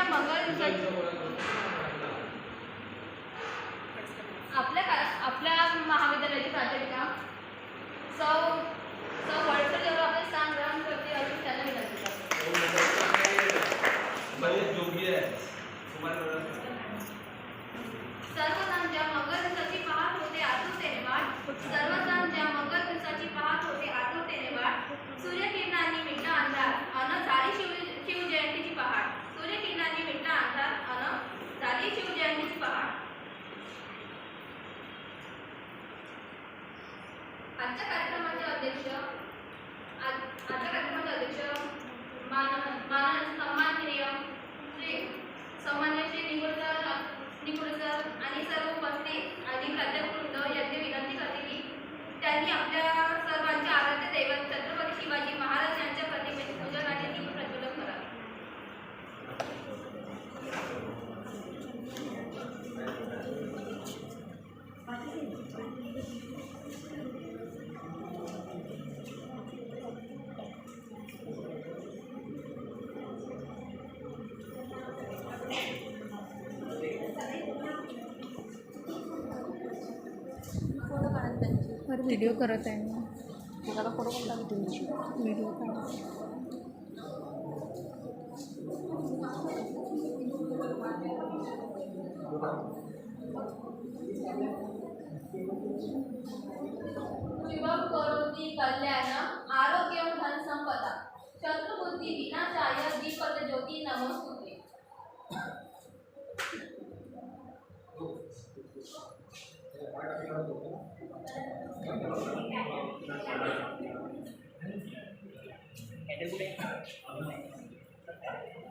सणांच्या मंगल दिवसाची आपल्या महाविद्यालयाची प्राचार्या सौ वडकर जेव्हा आपले स्थान ग्रहण करते अजून त्यांना विनंती सर्वजणांच्या मंगल दिवसाची पाहत होते आतुरतेने वाट सर्वजणांच्या मंगल दिवसाची पाहत होते आतुरतेने वाट सूर्यकिरणांनी मिटला अंधार अन झाली शिवजयंतीची पहाट सूर्यकिरणांनी मिटला अंधार अन झाली शिवजयंतीची पहाट आजच्या कार्यक्रमाचे अध्यक्ष सन्माननीय श्री निगुडकर आणि सर्व उपस्थित आणि प्राध्यापक यांनी विनंती करते की त्यांनी आपल्या सर्वांच्या आराध्य दैवत छत्रपती शिवाजी महाराज यांच्या प्रतिमेचे पूजन आणि दीप प्रज्वलन करावे. व्हिडिओ करत आहे मी मला फोटो पण टाकते व्हिडिओ शिवम करोति कल्याण आरोग्यम धन संपदा शत्रुबुद्धि विनाशाय दीपक ज्योति नमोस्तुते. Ada